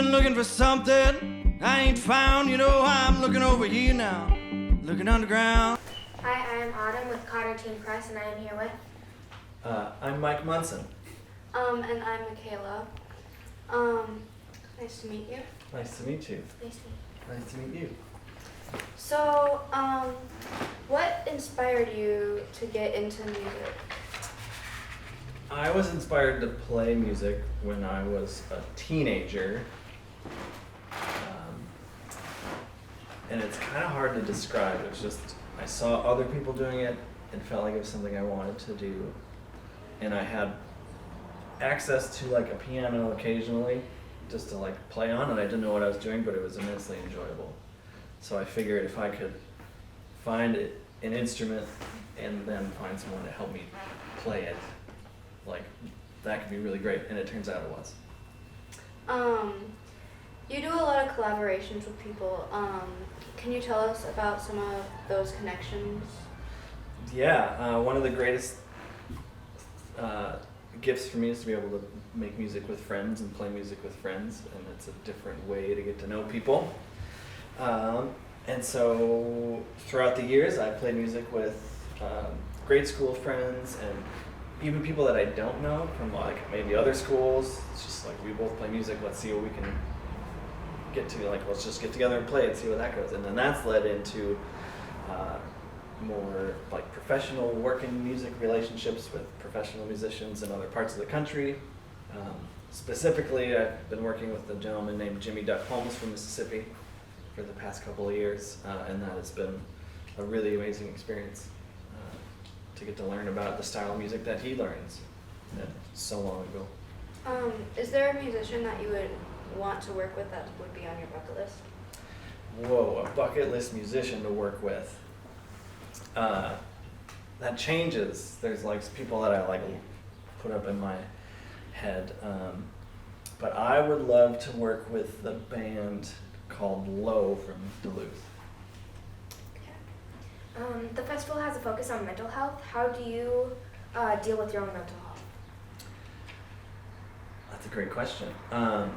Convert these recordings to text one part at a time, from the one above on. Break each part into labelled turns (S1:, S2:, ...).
S1: been looking for something I ain't found. You know, I'm looking over here now, looking underground.
S2: Hi, I'm Autumn with Cotter Teen Press, and I am here with...
S3: I'm Mike Munson.
S4: And I'm Mikayla. Nice to meet you.
S3: Nice to meet you.
S2: Nice to meet you.
S3: Nice to meet you.
S4: So, what inspired you to get into music?
S3: I was inspired to play music when I was a teenager. And it's kind of hard to describe. It's just, I saw other people doing it and felt like it was something I wanted to do. And I had access to like a piano occasionally just to like play on, and I didn't know what I was doing, but it was immensely enjoyable. So I figured if I could find an instrument and then find someone to help me play it, like that could be really great, and it turns out it was.
S4: You do a lot of collaborations with people. Can you tell us about some of those connections?
S3: Yeah, one of the greatest gifts for me is to be able to make music with friends and play music with friends, and it's a different way to get to know people. And so throughout the years, I played music with grade school friends and even people that I don't know from like maybe other schools. It's just like, we both play music, let's see what we can get to, like let's just get together and play and see where that goes. And then that's led into more like professional working music relationships with professional musicians in other parts of the country. Specifically, I've been working with a gentleman named Jimmy Duck Holmes from Mississippi for the past couple of years, and that has been a really amazing experience to get to learn about the style of music that he learns so long ago.
S4: Is there a musician that you would want to work with that would be on your bucket list?
S3: Whoa, a bucket list musician to work with. That changes. There's like people that I like put up in my head, but I would love to work with the band called Low from Duluth.
S2: The festival has a focus on mental health. How do you deal with your own mental health?
S3: That's a great question. I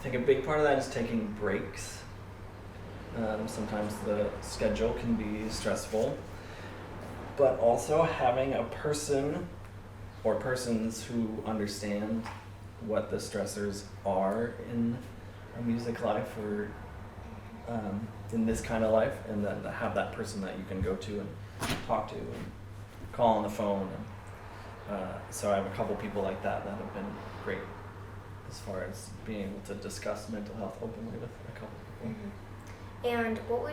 S3: think a big part of that is taking breaks. Sometimes the schedule can be stressful, but also having a person or persons who understand what the stressors are in a music life or in this kind of life, and then to have that person that you can go to and talk to and call on the phone. And, so I have a couple people like that that have been great as far as being able to discuss mental health openly with a couple people.
S2: Mm-hmm. And what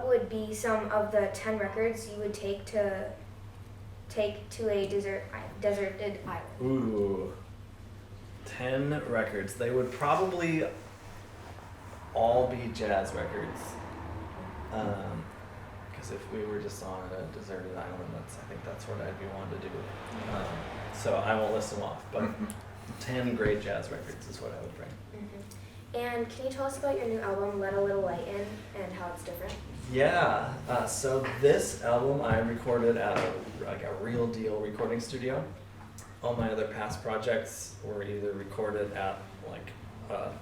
S2: would be some of the 10 records you would take to a deserted island?
S3: Ooh, 10 records. They would probably all be jazz records. Because if we were just on a deserted island, I think that's what I'd be wanting to do. So I won't list them off, but 10 great jazz records is what I would bring.
S2: Mm-hmm. And can you tell us about your new album, Let a Little Light In, and how it's different?
S3: Yeah, so this album I recorded at a real deal recording studio. All my other past projects were either recorded at like a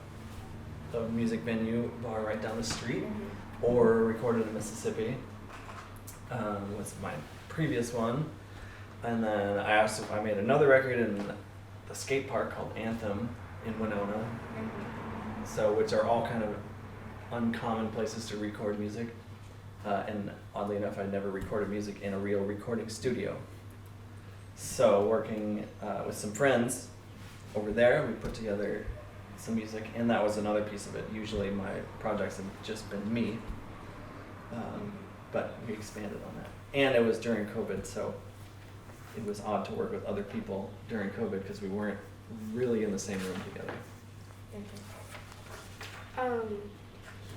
S3: music venue bar right down the street, or recorded in Mississippi. Was my previous one, and then I made another record in the skate park called Anthem in Winona. So which are all kind of uncommon places to record music. And oddly enough, I never recorded music in a real recording studio. So working with some friends over there, we put together some music, and that was another piece of it. Usually my projects have just been me, but we expanded on that. And it was during COVID, so it was odd to work with other people during COVID because we weren't really in the same room together.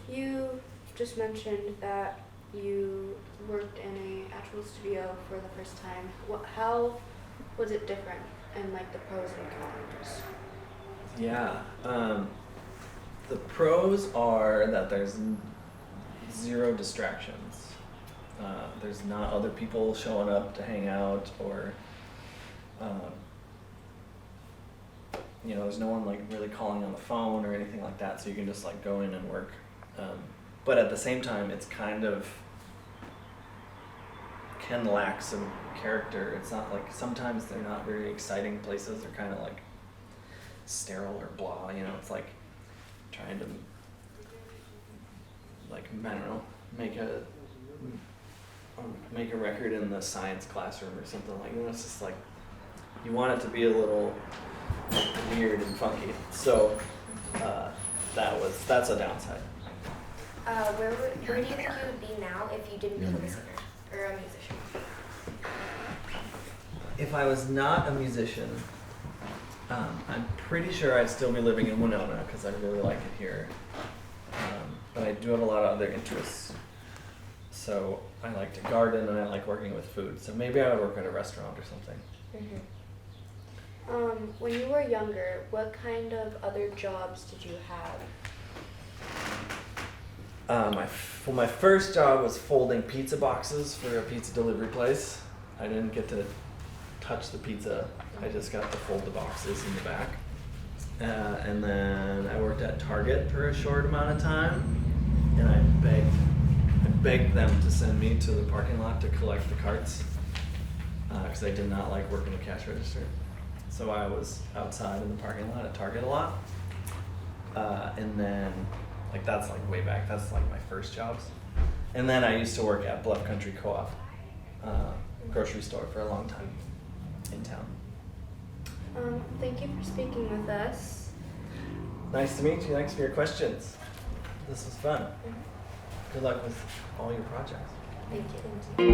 S4: You just mentioned that you worked in an actual studio for the first time. How was it different, and like the pros and cons?
S3: Yeah, the pros are that there's zero distractions. There's not other people showing up to hang out or you know, there's no one like really calling on the phone or anything like that, so you can just like go in and work. But at the same time, it's kind of can lack some character. It's not like, sometimes they're not very exciting places. They're kind of like sterile or blah, you know. It's like trying to like, I don't know, make a record in the science classroom or something like that. It's just like you want it to be a little weird and funky. So that's a downside.
S2: Where do you think you would be now if you didn't become a singer or a musician?
S3: If I was not a musician, I'm pretty sure I'd still be living in Winona because I really like it here. But I do have a lot of other interests. So I like to garden and I like working with food. So maybe I would work at a restaurant or something.
S4: When you were younger, what kind of other jobs did you have?
S3: My first job was folding pizza boxes for a pizza delivery place. I didn't get to touch the pizza. I just got to fold the boxes in the back. And then I worked at Target for a short amount of time, and I begged them to send me to the parking lot to collect the carts because I did not like working the cash register. So I was outside in the parking lot at Target a lot. And then, like, that's like way back. That's like my first jobs. And then I used to work at Bluff Country Co-op, grocery store for a long time in town.
S4: Thank you for speaking with us.
S3: Nice to meet you. Thanks for your questions. This was fun. Good luck with all your projects.
S2: Thank you.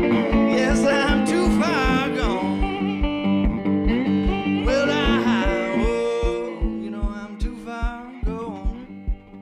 S1: Yes,